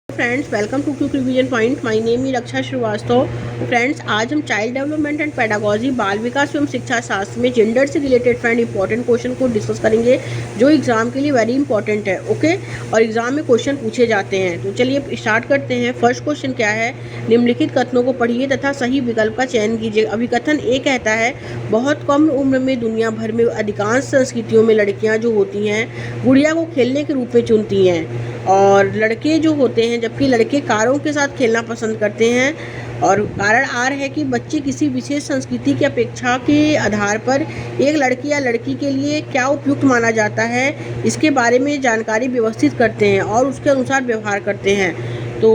Friends, welcome to quick revision point. My name is Raksha Shrivastava. Friends, आज हम child development and pedagogy बाल विकास एवं शिक्षा शास्त्र में जेंडर से रिलेटेड फ्रेंड इंपॉर्टेंट क्वेश्चन को डिस्कस करेंगे जो एग्जाम के लिए वेरी इंपॉर्टेंट है। ओके, और एग्जाम में क्वेश्चन पूछे जाते हैं। तो चलिए स्टार्ट करते हैं। फर्स्ट क्वेश्चन क्या है? निम्नलिखित कथनों को पढ़िए तथा सही विकल्प का चयन कीजिए। अभिकथन ए कहता है, बहुत कम उम्र में दुनिया भर में अधिकांश संस्कृतियों में लड़कियां जो होती हैं गुड़िया को खेलने के रूप में चुनती हैं और लड़के जो होते हैं, जबकि लड़के कारों के साथ खेलना पसंद करते हैं। और कारण आर है कि बच्चे किसी विशेष संस्कृति की अपेक्षा के आधार पर एक लड़की या लड़की के लिए क्या उपयुक्त माना जाता है इसके बारे में जानकारी व्यवस्थित करते हैं और उसके अनुसार व्यवहार करते हैं। तो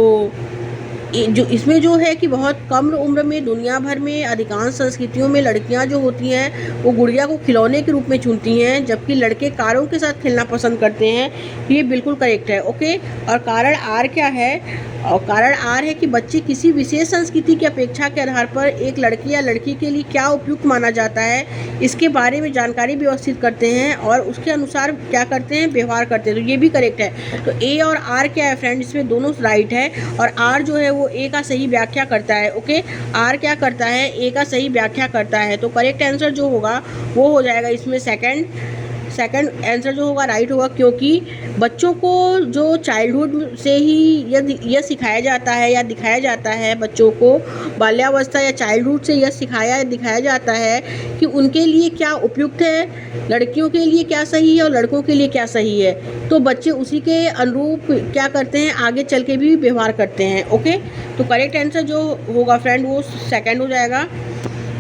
जो इसमें जो है कि बहुत कम उम्र में दुनिया भर में अधिकांश संस्कृतियों में लड़कियां जो होती हैं वो गुड़िया को खिलौने के रूप में चुनती हैं, जबकि लड़के कारों के साथ खेलना पसंद करते हैं। ये बिल्कुल करेक्ट है। ओके, और कारण आर क्या है? और कारण आर है कि बच्चे किसी विशेष संस्कृति की अपेक्षा के आधार पर एक लड़की या लड़की के लिए क्या उपयुक्त माना जाता है इसके बारे में जानकारी व्यवस्थित करते हैं और उसके अनुसार क्या करते हैं, व्यवहार करते हैं। तो ये भी करेक्ट है। तो ए और आर क्या है फ्रेंड? इसमें दोनों राइट है और आर जो है वो ए का सही व्याख्या करता है। ओके, आर क्या करता है? ए का सही व्याख्या करता है। तो करेक्ट आंसर जो होगा वो हो जाएगा इसमें सेकंड आंसर जो होगा राइट होगा, क्योंकि बच्चों को जो चाइल्डहुड से ही यह सिखाया जाता है या दिखाया जाता है, बच्चों को बाल्यावस्था या चाइल्डहुड से यह सिखाया या दिखाया जाता है कि उनके लिए क्या उपयुक्त है, लड़कियों के लिए क्या सही है और लड़कों के लिए क्या सही है। तो बच्चे उसी के अनुरूप क्या करते हैं, आगे चल के भी व्यवहार करते हैं। ओके, तो करेक्ट आंसर जो होगा फ्रेंड वो सेकंड हो जाएगा।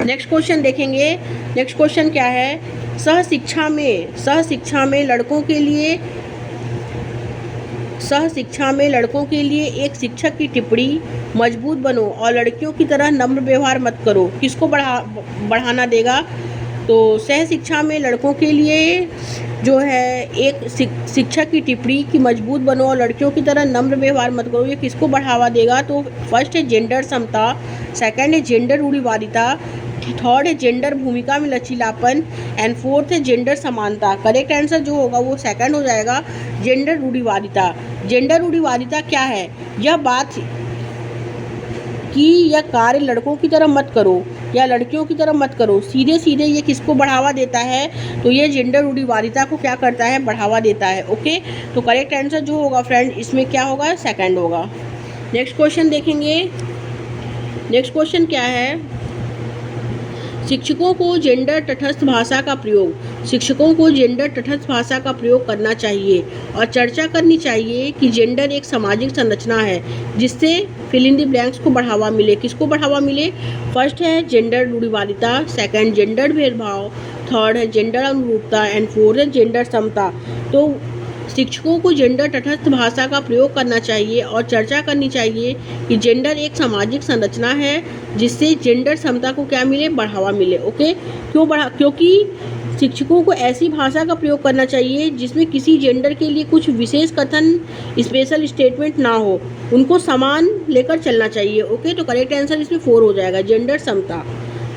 नेक्स्ट क्वेश्चन देखेंगे। नेक्स्ट क्वेश्चन क्या है? सहशिक्षा में लड़कों के लिए एक शिक्षक की टिप्पणी, मजबूत बनो और लड़कियों की तरह नम्र व्यवहार मत करो, किसको बढ़ाना देगा? तो सह शिक्षा में लड़कों के लिए जो है एक शिक्षक की टिप्पणी कि मजबूत बनो और लड़कियों की तरह नम्र व्यवहार मत करो, ये किसको बढ़ावा देगा? तो फर्स्ट है जेंडर समता, सेकंड है जेंडर रूढ़िवादिता, थर्ड है जेंडर भूमिका में लचीलापन एंड फोर्थ है जेंडर समानता। करेक्ट आंसर जो होगा वो सेकंड हो जाएगा, जेंडर रूढ़िवादिता। जेंडर रूढ़िवादिता क्या है? यह बात कि यह कार्य लड़कों की तरह मत करो या लड़कियों की तरह मत करो, सीधे सीधे ये किसको बढ़ावा देता है? तो ये जेंडर रूढ़िवादिता को क्या करता है, बढ़ावा देता है। ओके, तो करेक्ट आंसर जो होगा फ्रेंड इसमें क्या होगा, सेकंड होगा। नेक्स्ट क्वेश्चन देखेंगे। नेक्स्ट क्वेश्चन क्या है? शिक्षकों को जेंडर तटस्थ भाषा का प्रयोग करना चाहिए और चर्चा करनी चाहिए कि जेंडर एक सामाजिक संरचना है जिससे फिल इन द ब्लैंक्स को बढ़ावा मिले। किसको बढ़ावा मिले? फर्स्ट है जेंडर रूढ़िवादिता, सेकंड जेंडर भेदभाव, थर्ड है जेंडर अनुरूपता एंड फोर्थ है जेंडर समता। तो शिक्षकों को जेंडर तटस्थ भाषा का प्रयोग करना चाहिए और चर्चा करनी चाहिए कि जेंडर एक सामाजिक संरचना है जिससे जेंडर समता को क्या मिले, बढ़ावा मिले। ओके, क्योंकि शिक्षकों को ऐसी भाषा का प्रयोग करना चाहिए जिसमें किसी जेंडर के लिए कुछ विशेष कथन, स्पेशल स्टेटमेंट ना हो, उनको समान लेकर चलना चाहिए। ओके, तो करेक्ट आंसर इसमें 4 हो जाएगा, जेंडर समता।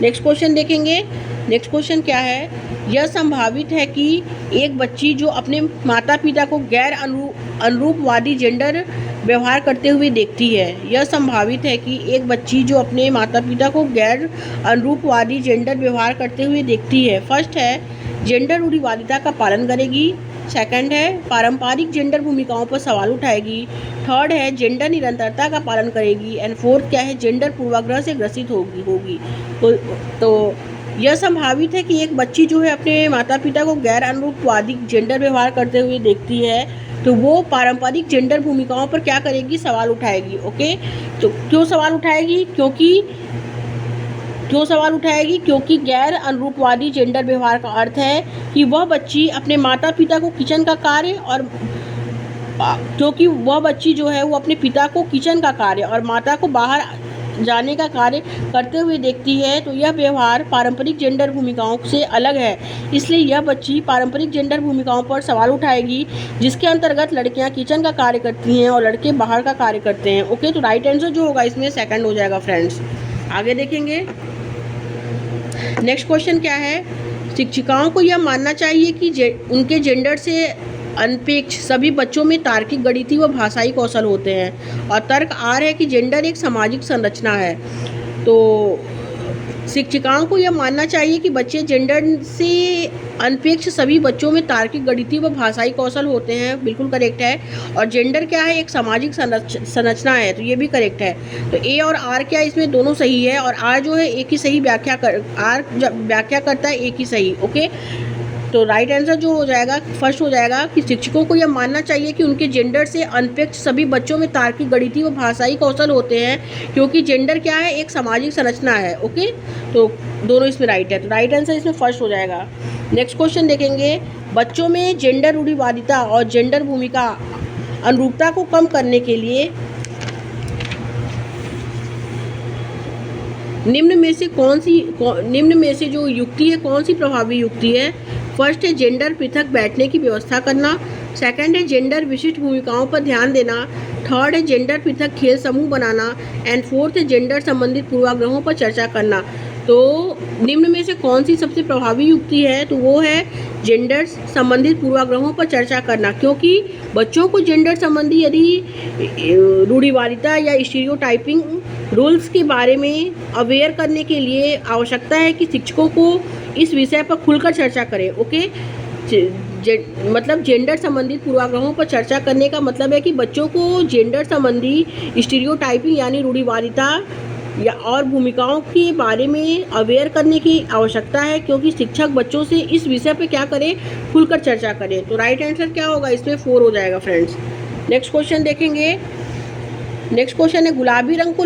नेक्स्ट क्वेश्चन देखेंगे। नेक्स्ट क्वेश्चन क्या है? यह संभावित है कि एक बच्ची जो अपने माता पिता को गैर अनुरूपवादी जेंडर व्यवहार करते हुए देखती है। यह संभावित है कि एक बच्ची जो अपने माता पिता को गैर अनुरूपवादी जेंडर व्यवहार करते हुए देखती है। फर्स्ट है जेंडर रूढ़िवादिता का पालन करेगी, सेकंड है पारंपरिक जेंडर भूमिकाओं पर सवाल उठाएगी, थर्ड है जेंडर निरंतरता का पालन करेगी एंड फोर्थ क्या है, जेंडर पूर्वाग्रह से ग्रसित होगी। तो यह संभावित है कि एक बच्ची जो है अपने माता पिता को गैर अनुरूपवादी जेंडर व्यवहार करते हुए देखती है तो वो पारंपरिक जेंडर भूमिकाओं पर क्या करेगी, सवाल उठाएगी। ओके, तो क्यों सवाल उठाएगी? क्योंकि गैर अनुरूपवादी जेंडर व्यवहार का अर्थ है कि वह बच्ची अपने माता पिता को किचन का कार्य और क्योंकि वह बच्ची जो है वो अपने पिता को किचन का कार्य और माता को बाहर जाने का कार्य करते हुए देखती है, तो यह व्यवहार पारंपरिक जेंडर भूमिकाओं से अलग है। इसलिए यह बच्ची पारंपरिक जेंडर भूमिकाओं पर सवाल उठाएगी जिसके अंतर्गत लड़कियां किचन का कार्य करती हैं और लड़के बाहर का कार्य करते हैं। ओके, तो राइट आंसर जो होगा इसमें सेकंड हो जाएगा फ्रेंड्स। आगे देखेंगे। नेक्स्ट क्वेश्चन क्या है? शिक्षिकाओं को यह मानना चाहिए कि उनके जेंडर से अनपेक्ष सभी बच्चों में तार्किक, गणितीय व भाषाई कौशल होते हैं। और तर्क आर है कि जेंडर एक सामाजिक संरचना है। तो शिक्षिकाओं को यह मानना चाहिए कि बच्चे जेंडर से अनपेक्ष सभी बच्चों में तार्किक, गणितीय व भाषाई कौशल होते हैं, बिल्कुल करेक्ट है। और जेंडर क्या है, एक सामाजिक संरचना है, तो ये भी करेक्ट है। तो ए और आर क्या इसमें दोनों सही है, और आर जो है एक ही सही व्याख्या करता है, एक ही सही। ओके, तो राइट आंसर जो हो जाएगा फर्स्ट हो जाएगा कि शिक्षकों को यह मानना चाहिए कि उनके जेंडर से अनपेक्ष सभी बच्चों में तार्किक, गणितीय व भाषाई कौशल होते हैं, क्योंकि जेंडर क्या है, एक सामाजिक संरचना है। ओके, तो दोनों इसमें राइट है, तो राइट आंसर इसमें फर्स्ट हो जाएगा। नेक्स्ट क्वेश्चन देखेंगे, बच्चों में जेंडर रूढ़िवादिता और जेंडर भूमिका अनुरूपता को कम करने के लिए निम्न में से जो युक्ति है, कौन सी प्रभावी युक्ति है? फर्स्ट है जेंडर पृथक बैठने की व्यवस्था करना, सेकंड है जेंडर विशिष्ट भूमिकाओं पर ध्यान देना, थर्ड है जेंडर पृथक खेल समूह बनाना, एंड फोर्थ है जेंडर संबंधित पूर्वाग्रहों पर चर्चा करना। तो निम्न में से कौन सी सबसे प्रभावी युक्ति है? तो वो है जेंडर संबंधित पूर्वाग्रहों पर चर्चा करना, क्योंकि बच्चों को जेंडर संबंधी यदि रूढ़िवादिता या स्टीरियोटाइपिंग रूल्स के बारे में अवेयर करने के लिए आवश्यकता है कि शिक्षकों को इस विषय पर खुलकर चर्चा करें। ओके, मतलब जेंडर संबंधित पूर्वाग्रहों पर चर्चा करने का मतलब है कि बच्चों को जेंडर संबंधी स्टीरियोटाइपिंग यानी रूढ़िवादिता या और भूमिकाओं के बारे में अवेयर करने की आवश्यकता है, क्योंकि शिक्षक बच्चों से इस विषय पर क्या करें, खुलकर चर्चा करें। तो राइट आंसर क्या होगा इसमें? 4 हो जाएगा फ्रेंड्स। नेक्स्ट क्वेश्चन देखेंगे। नेक्स्ट क्वेश्चन है, गुलाबी रंग को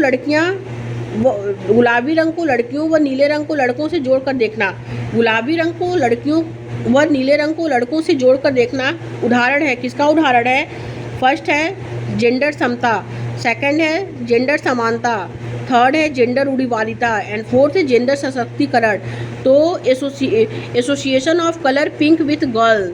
लड़कियों व नीले रंग को लड़कों से जोड़कर देखना। गुलाबी रंग को लड़कियों व नीले रंग को लड़कों से जोड़कर देखना उदाहरण है, किसका उदाहरण है? फर्स्ट है जेंडर समता, सेकंड है जेंडर समानता, थर्ड है जेंडर रूढ़िवादिता, एंड फोर्थ है जेंडर सशक्तिकरण। तो association of colour pink with girl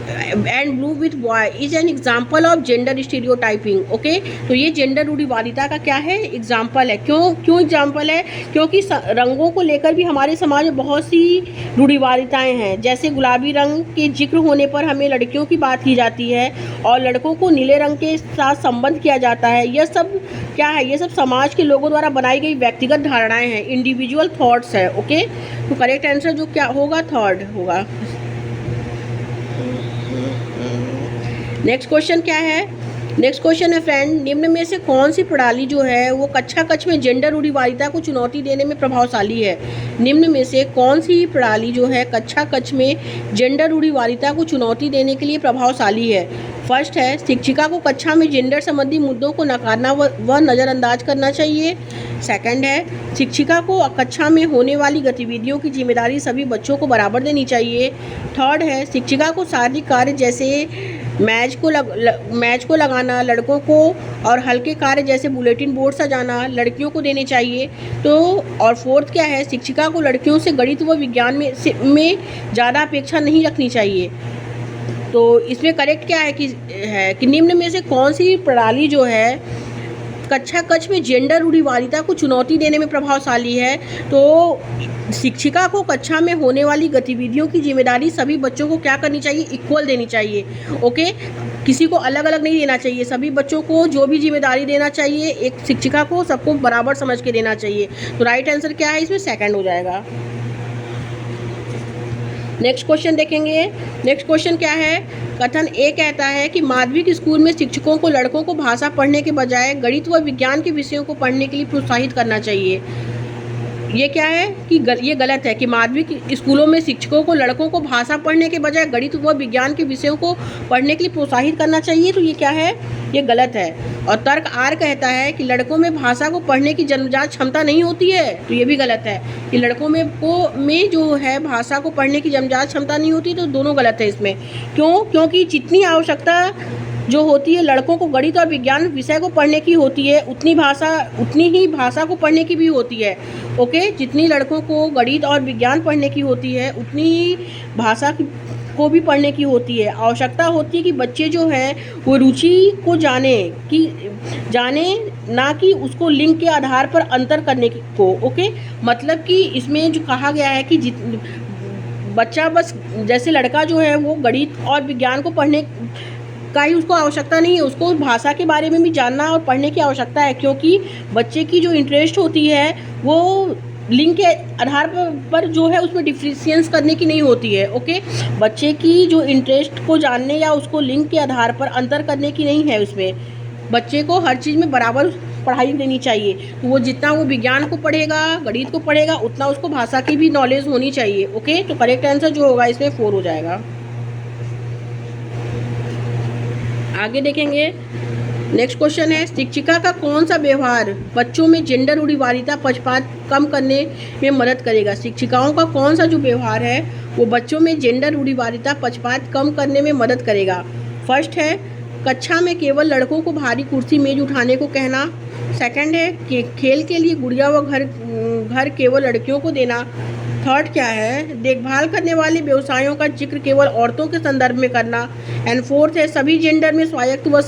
and blue with boy is an example of gender stereotyping. Okay, तो ये जेंडर रूढ़िवादिता का क्या है? एग्जाम्पल है। क्यों एग्जाम्पल है? क्योंकि रंगों को लेकर भी हमारे समाज में बहुत सी रूढ़िवादिताएं हैं। जैसे गुलाबी रंग के जिक्र होने पर हमें लड़कियों की बात की जाती है और लड़कों को नीले रंग के साथ संबंध किया जाता है। यह सब क्या है? ये सब समाज के लोगों द्वारा बनाई गई व्यक्तिगत धारणाएं हैं, इंडिविजुअल थॉट्स है। ओके, तो करेक्ट आंसर जो क्या होगा, थर्ड होगा। नेक्स्ट क्वेश्चन क्या है? नेक्स्ट क्वेश्चन है फ्रेंड, निम्न में से कौन सी प्रणाली जो है वो कक्षा कक्ष में जेंडर रूढ़िवादिता को चुनौती देने में प्रभावशाली है? निम्न में से कौन सी प्रणाली जो है कक्षा कक्ष में जेंडर रूढ़िवादिता को चुनौती देने के लिए प्रभावशाली है? फर्स्ट है शिक्षिका को कक्षा में जेंडर संबंधी मुद्दों को नकारना व नज़रअंदाज करना चाहिए। सेकंड है शिक्षिका को कक्षा में होने वाली गतिविधियों की जिम्मेदारी सभी बच्चों को बराबर देनी चाहिए। थर्ड है शिक्षिका को शारीरिक कार्य जैसे मैच को लगाना लड़कों को और हल्के कार्य जैसे बुलेटिन बोर्ड सजाना लड़कियों को देने चाहिए। तो और फोर्थ क्या है, शिक्षिका को लड़कियों से गणित व विज्ञान में ज़्यादा अपेक्षा नहीं रखनी चाहिए। तो इसमें करेक्ट क्या है कि निम्न में से कौन सी प्रणाली जो है कक्षा कक्ष में जेंडर रूढ़िवादिता को चुनौती देने में प्रभावशाली है? तो शिक्षिका को कक्षा में होने वाली गतिविधियों की जिम्मेदारी सभी बच्चों को क्या करनी चाहिए, इक्वल देनी चाहिए। ओके, किसी को अलग अलग नहीं देना चाहिए, सभी बच्चों को जो भी जिम्मेदारी देना चाहिए एक शिक्षिका को सबको बराबर समझ के देना चाहिए। तो राइट आंसर क्या है इसमें, सेकंड हो जाएगा। नेक्स्ट क्वेश्चन देखेंगे। नेक्स्ट क्वेश्चन क्या है, कथन ए कहता है कि माध्यमिक स्कूल में शिक्षकों को लड़कों को भाषा पढ़ने के बजाय गणित व विज्ञान के विषयों को पढ़ने के लिए प्रोत्साहित करना चाहिए। ये क्या है कि ये गलत है कि माध्यमिक स्कूलों में शिक्षकों को लड़कों को भाषा पढ़ने के बजाय गणित व विज्ञान के विषयों को पढ़ने के लिए प्रोत्साहित करना चाहिए। तो ये क्या है, ये गलत है। और तर्क आर कहता है कि लड़कों में भाषा को पढ़ने की जन्मजात क्षमता नहीं होती है। तो ये भी गलत है कि लड़कों में जो है भाषा को पढ़ने की जन्मजात क्षमता नहीं होती। तो दोनों गलत है इसमें। क्योंकि जितनी आवश्यकता जो होती है लड़कों को गणित और विज्ञान विषय को पढ़ने की होती है उतनी ही भाषा को पढ़ने की भी होती है। ओके, जितनी लड़कों को गणित और विज्ञान पढ़ने की होती है उतनी ही भाषा को भी पढ़ने की होती है। आवश्यकता होती है कि बच्चे जो हैं वो रुचि को जाने ना कि उसको लिंग के आधार पर अंतर करने को। ओके, मतलब कि इसमें जो कहा गया है कि बच्चा बस जैसे लड़का जो है वो गणित और विज्ञान को पढ़ने का ही उसको आवश्यकता नहीं है, उसको भाषा के बारे में भी जानना और पढ़ने की आवश्यकता है, क्योंकि बच्चे की जो इंटरेस्ट होती है वो लिंक के आधार पर जो है उसमें डिफरेंशिएशन करने की नहीं होती है। ओके, बच्चे की जो इंटरेस्ट को जानने या उसको लिंक के आधार पर अंतर करने की नहीं है, उसमें बच्चे को हर चीज़ में बराबर पढ़ाई देनी चाहिए। तो वो जितना वो विज्ञान को पढ़ेगा, गणित को पढ़ेगा, उतना उसको भाषा की भी नॉलेज होनी चाहिए। ओके, तो करेक्ट आंसर जो होगा इसमें 4 हो जाएगा। आगे देखेंगे, नेक्स्ट क्वेश्चन है, शिक्षिका का कौन सा व्यवहार बच्चों में जेंडर रूढ़िवादिता पक्षपात कम करने में मदद करेगा? शिक्षिकाओं का कौन सा जो व्यवहार है वो बच्चों में जेंडर रूढ़िवादिता पक्षपात कम करने में मदद करेगा? फर्स्ट है कक्षा में केवल लड़कों को भारी कुर्सी मेज उठाने को कहना। सेकंड है कि खेल के लिए गुड़िया व घर केवल लड़कियों को देना। थर्ड क्या है, देखभाल करने वाले व्यवसायों का जिक्र केवल औरतों के संदर्भ में करना। एंड फोर्थ है सभी जेंडर में स्वायत्त व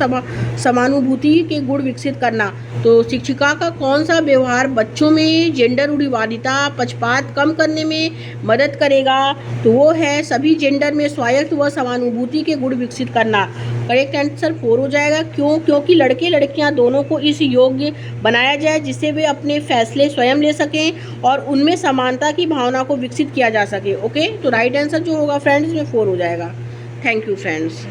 समानुभूति के गुण विकसित करना। तो शिक्षिका का कौन सा व्यवहार बच्चों में जेंडर रूढ़िवादिता पक्षपात कम करने में मदद करेगा? तो वो है सभी जेंडर में स्वायत्त व समानुभूति के गुण विकसित करना। करेक्ट आंसर 4 हो जाएगा। क्यों? क्योंकि लड़के लड़कियां दोनों को इस योग्य बनाया जाए जिससे वे अपने फैसले स्वयं ले सकें और उनमें समानता की भावना को विकसित किया जा सके। ओके, तो राइट आंसर जो होगा फ्रेंड्स इसमें 4 हो जाएगा। Thank you friends.